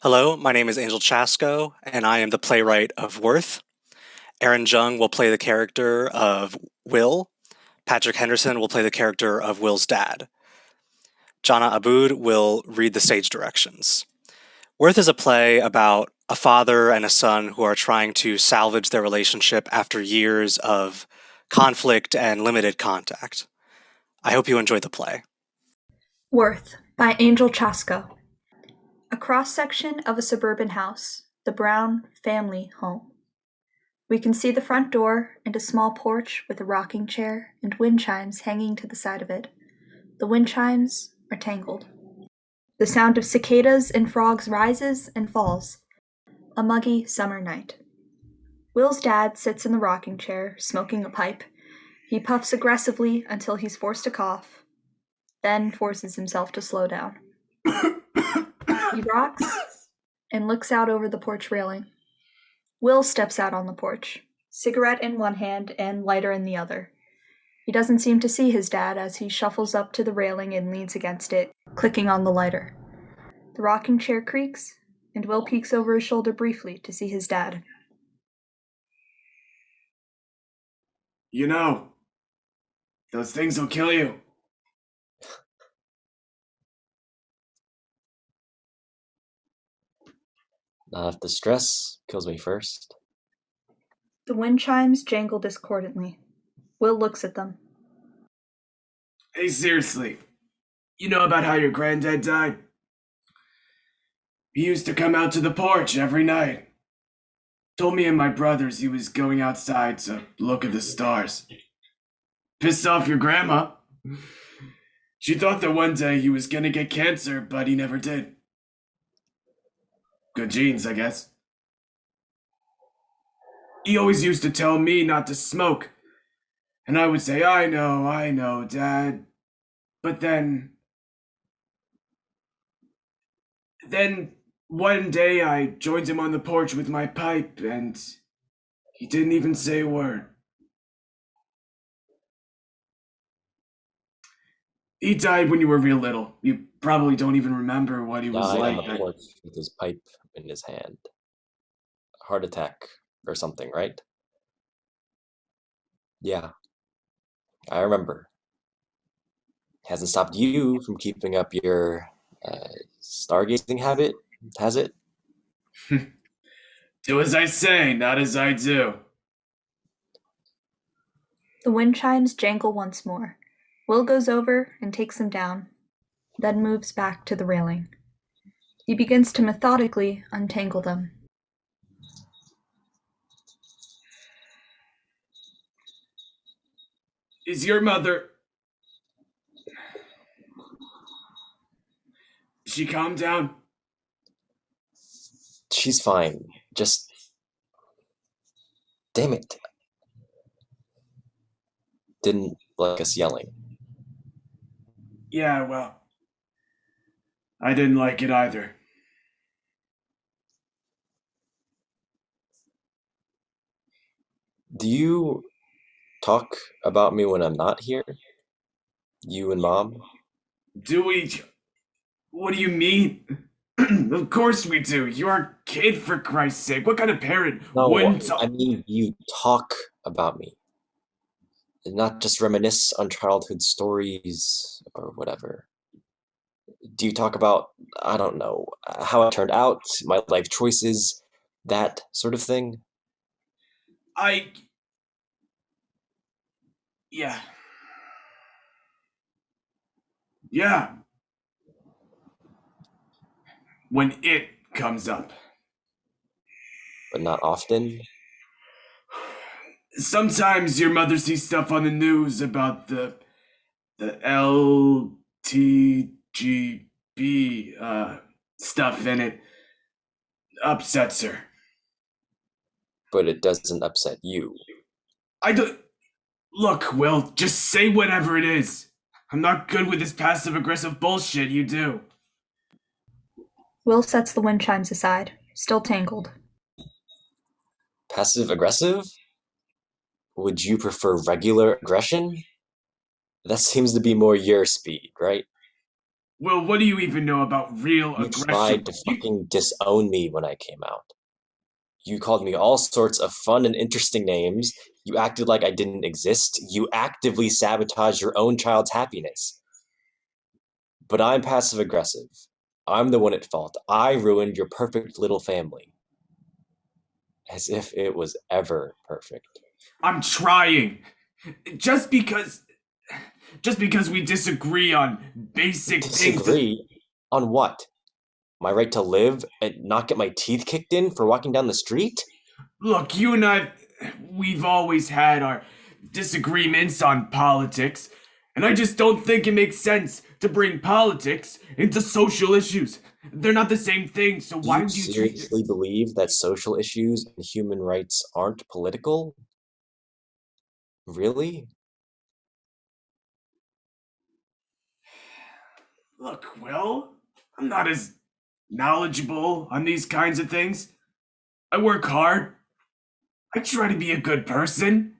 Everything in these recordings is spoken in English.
Hello, my name is Angel Chasco, and I am the playwright of Worth. Aaron Jeong will play the character of Will. Patrick Henderson will play the character of Will's dad. Jannah Aboud will read the stage directions. Worth is a play about a father and a son who are trying to salvage their relationship after years of conflict and limited contact. I hope you enjoy the play. Worth by Angel Chasco. A cross-section of a suburban house, the Brown family home. We can see the front door and a small porch with a rocking chair and wind chimes hanging to the side of it. The wind chimes are tangled. The sound of cicadas and frogs rises and falls. A muggy summer night. Will's dad sits in the rocking chair, smoking a pipe. He puffs aggressively until he's forced to cough, then forces himself to slow down. He rocks and looks out over the porch railing. Will steps out on the porch, cigarette in one hand and lighter in the other. He doesn't seem to see his dad as he shuffles up to the railing and leans against it, clicking on the lighter. The rocking chair creaks, and Will peeks over his shoulder briefly to see his dad. You know, those things will kill you. Not if the stress kills me first. The wind chimes jangle discordantly. Will looks at them. Hey, seriously, you know about how your granddad died? He used to come out to the porch every night. Told me and my brothers he was going outside to look at the stars. Pissed off your grandma. She thought that one day he was gonna get cancer, but he never did. Good genes, I guess. He always used to tell me not to smoke. And I would say, I know, Dad. But then one day I joined him on the porch with my pipe, and he didn't even say a word. He died when you were real little. You probably don't even remember what he was Died on like. the porch with his pipe in his hand. Heart attack or something, right? Yeah, I remember. Hasn't stopped you from keeping up your stargazing habit, has it? Do as I say, not as I do. The wind chimes jangle once more. Will goes over and takes them down, then moves back to the railing. He begins to methodically untangle them. Is your mother... She calmed down? She's fine. Just damn it. Didn't like us yelling. Yeah, well, I didn't like it either. Do you talk about me when I'm not here? You and Mom? Do we? What do you mean? Of course we do. You're our kid, for Christ's sake. What kind of parent No, wouldn't talk? I mean you talk about me. And not just reminisce on childhood stories or whatever. Do you talk about, I don't know, how I turned out, my life choices, that sort of thing? I. Yeah. Yeah. When it comes up. But not often? Sometimes your mother sees stuff on the news about the LTGB stuff, and it upsets her. But it doesn't upset you. I don't. Look, Will, just say whatever it is. I'm not good with this passive aggressive bullshit you do. Will sets the wind chimes aside, still tangled. Passive aggressive? Would you prefer regular aggression? That seems to be more your speed, right? Well, what do you even know about real You aggression? tried to fucking disown me when I came out. You called me all sorts of fun and interesting names. You acted like I didn't exist. You actively sabotaged your own child's happiness. But I'm passive aggressive. I'm the one at fault. I ruined your perfect little family. As if it was ever perfect. I'm trying. Just because just because we disagree on basic things. Disagree? On what? My right to live and not get my teeth kicked in for walking down the street? Look, you and we've always had our disagreements on politics, and I just don't think it makes sense to bring politics into social issues. They're not the same thing, so Do why you would you treat it? seriously believe that social issues and human rights aren't political? Really? Look, Will, I'm not as knowledgeable on these kinds of things. I work hard. I try to be a good person.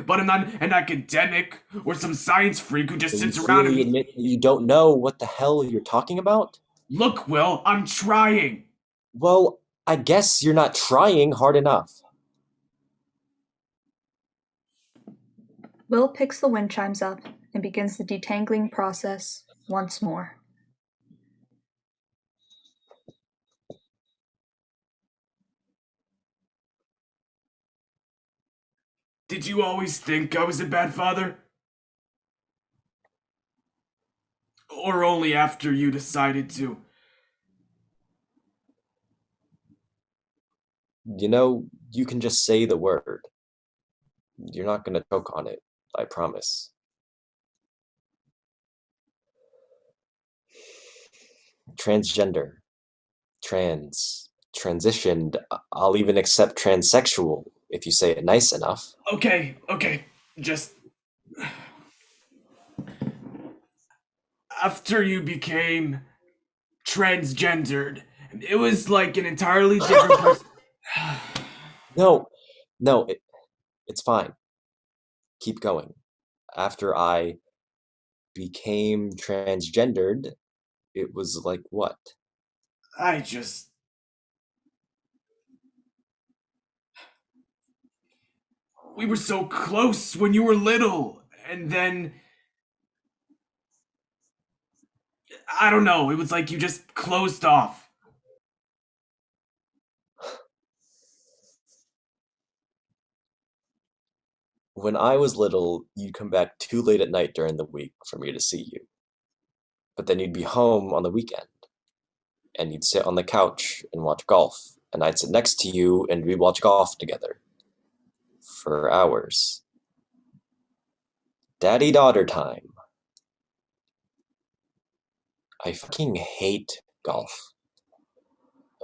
But I'm not an academic or some science freak who just So you sits around freely and. admit that you don't know what the hell you're talking about? Look, Will, I'm trying. Well, I guess you're not trying hard enough. Will picks the wind chimes up and begins the detangling process once more. Did you always think I was a bad father? Or only after you decided to? You know, you can just say the word. You're not gonna choke on it, I promise. Transgender, transitioned. I'll even accept transsexual if you say it nice enough. Okay. Just. After you became transgendered, it was like an entirely different person. No, it's fine. Keep going. After I became transgendered, it was like what? I just. We were so close when you were little, and then. I don't know, it was like you just closed off. When I was little, you'd come back too late at night during the week for me to see you. But then you'd be home on the weekend, and you'd sit on the couch and watch golf, and I'd sit next to you and we'd watch golf together. For hours. Daddy-daughter time. I fucking hate golf.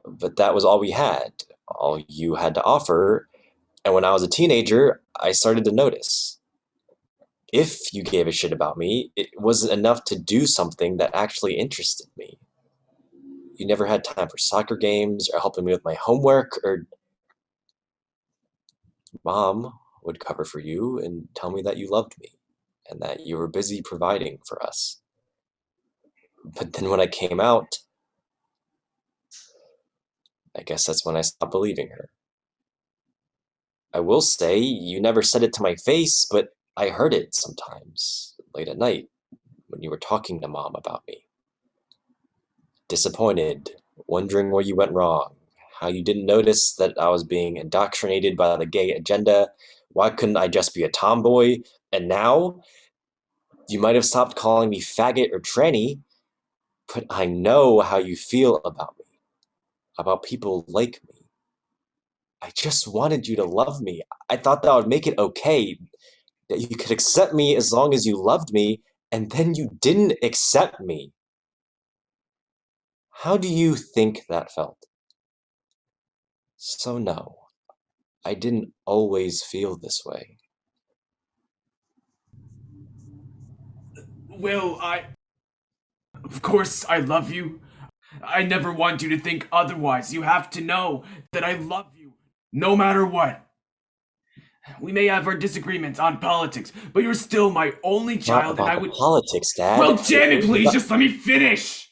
But that was all we had, all you had to offer, and when I was a teenager, I started to notice. If you gave a shit about me, it wasn't enough to do something that actually interested me. You never had time for soccer games or helping me with my homework, or mom would cover for you and tell me that you loved me and that you were busy providing for us. But then when I came out, I guess that's when I stopped believing her. I will say, you never said it to my face, but I heard it sometimes, late at night, when you were talking to mom about me. Disappointed, wondering where you went wrong, how you didn't notice that I was being indoctrinated by the gay agenda, why couldn't I just be a tomboy, and now, you might have stopped calling me faggot or tranny, but I know how you feel about me, about people like me. I just wanted you to love me. I thought that would make it okay, that you could accept me as long as you loved me, and then you didn't accept me. How do you think that felt? So no, I didn't always feel this way. Will, Of course, I love you. I never want you to think otherwise. You have to know that I love you, no matter what. We may have our disagreements on politics, but you're still my only Not child, and about I the would. politics, Dad. Well, Janet, It's please, about- just let me finish!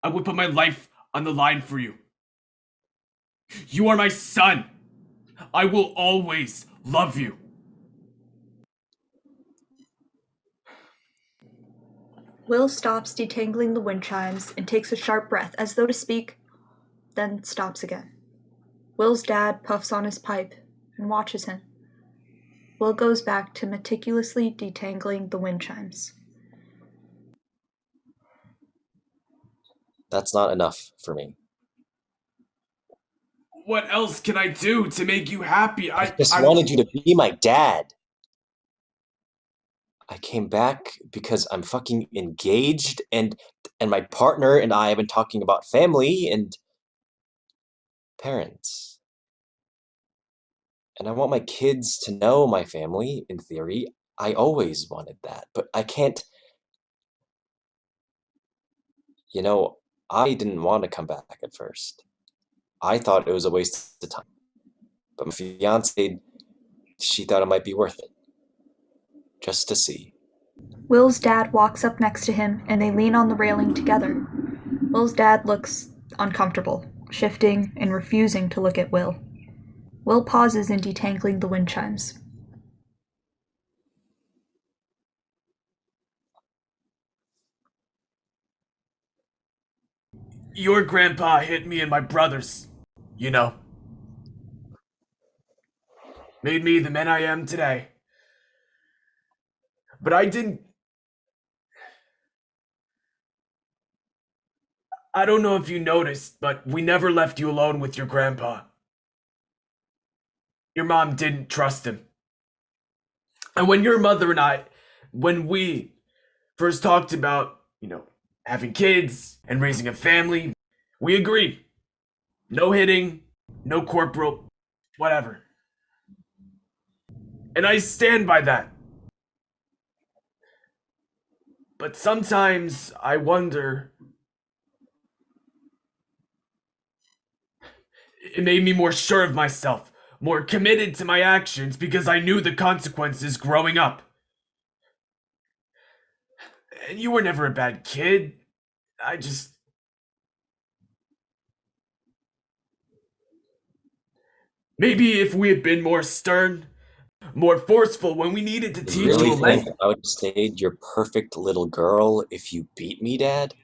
I would put my life on the line for you. You are my son. I will always love you. Will stops detangling the wind chimes and takes a sharp breath as though to speak, then stops again. Will's dad puffs on his pipe and watches him. Will goes back to meticulously detangling the wind chimes. That's not enough for me. What else can I do to make you happy? I just wanted you to be my dad. I came back because I'm fucking engaged, and my partner and I have been talking about family and parents. And I want my kids to know my family, in theory. I always wanted that, but I can't. You know, I didn't want to come back at first. I thought it was a waste of time. But my fiance, she thought it might be worth it. Just to see. Will's dad walks up next to him and they lean on the railing together. Will's dad looks uncomfortable, shifting and refusing to look at Will. Will pauses in detangling the wind chimes. Your grandpa hit me and my brothers, you know. Made me the man I am today. But I didn't. I don't know if you noticed, but we never left you alone with your grandpa. Your mom didn't trust him. And when your mother and I, when we first talked about, having kids and raising a family, we agreed. No hitting, no corporal, whatever. And I stand by that. But sometimes I wonder. It made me more sure of myself, more committed to my actions because I knew the consequences growing up. And you were never a bad kid. I just. Maybe if we had been more stern, more forceful when we needed to You teach really you a think lesson. I would have stayed your perfect little girl if you beat me, Dad?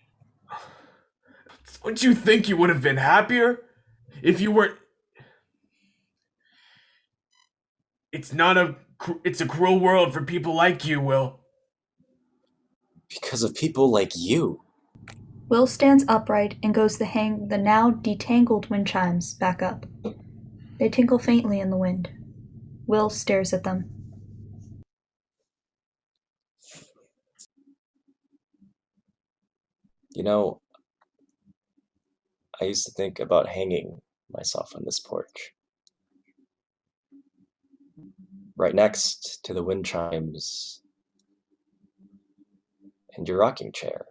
Don't you think you would have been happier if you weren't? It's not a. It's a cruel world for people like you, Will. Because of people like you. Will stands upright and goes to hang the now detangled wind chimes back up. They tinkle faintly in the wind. Will stares at them. You know, I used to think about hanging myself on this porch. Right next to the wind chimes and your rocking chair.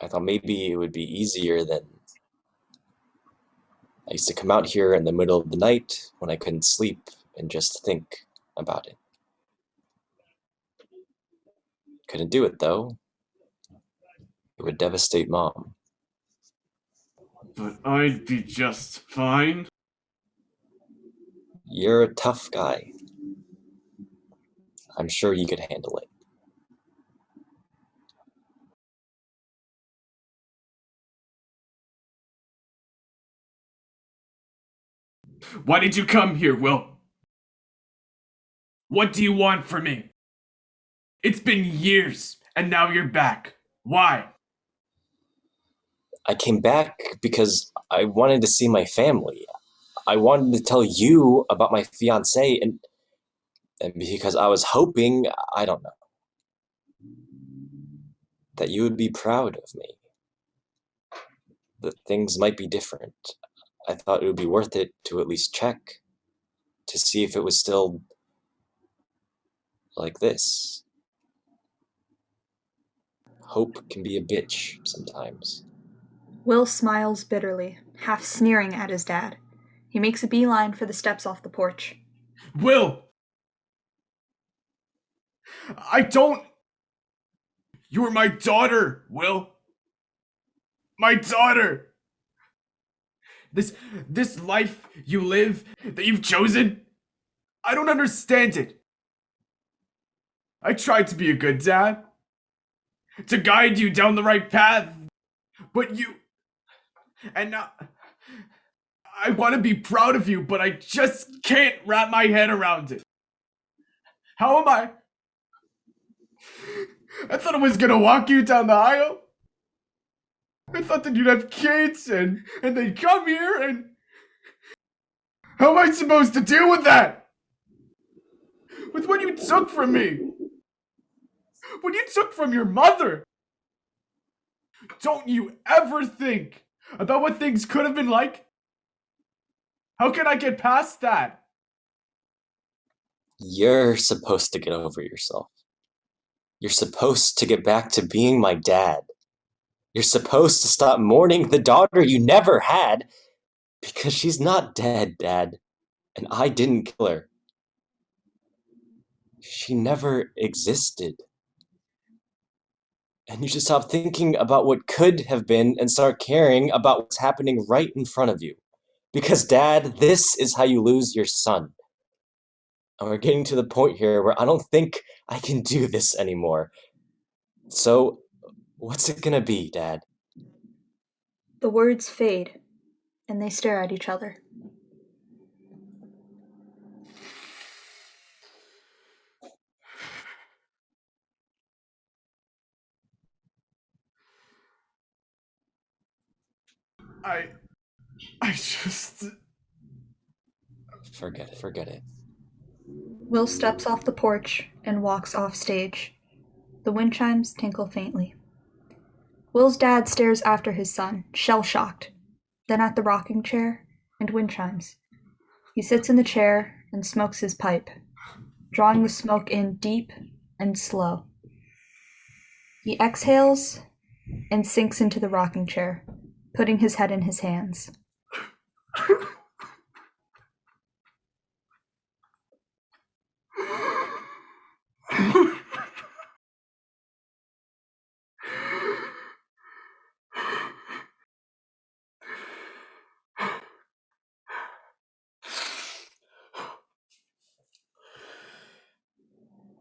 I thought maybe it would be easier than I used to come out here in the middle of the night when I couldn't sleep and just think about it. Couldn't do it though. It would devastate Mom. But I'd be just fine. You're a tough guy. I'm sure you could handle it. Why did you come here, Will? What do you want from me? It's been years, and now you're back. Why? I came back because I wanted to see my family. I wanted to tell you about my fiance, and because I was hoping, I don't know, that you would be proud of me. That things might be different. I thought it would be worth it to at least check to see if it was still like this. Hope can be a bitch sometimes. Will smiles bitterly, half sneering at his dad. He makes a beeline for the steps off the porch. Will! I don't... You're my daughter, Will. My daughter! This life you live, that you've chosen, I don't understand it. I tried to be a good dad, to guide you down the right path, but you... And now... I want to be proud of you, but I just can't wrap my head around it. How am I? I thought I was gonna walk you down the aisle. I thought that you'd have kids and they'd come here and... How am I supposed to deal with that? With what you took from me? What you took from your mother? Don't you ever think about what things could have been like? How can I get past that? You're supposed to get over yourself. You're supposed to get back to being my dad. You're supposed to stop mourning the daughter you never had, because she's not dead, Dad, and I didn't kill her. She never existed. And you should stop thinking about what could have been and start caring about what's happening right in front of you. Because, Dad, this is how you lose your son. And we're getting to the point here where I don't think I can do this anymore. So, what's it gonna be, Dad? The words fade, and they stare at each other. I just... Forget it. Will steps off the porch and walks off stage. The wind chimes tinkle faintly. Will's dad stares after his son, shell-shocked, then at the rocking chair and wind chimes. He sits in the chair and smokes his pipe, drawing the smoke in deep and slow. He exhales and sinks into the rocking chair, putting his head in his hands.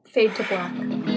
Fade to black.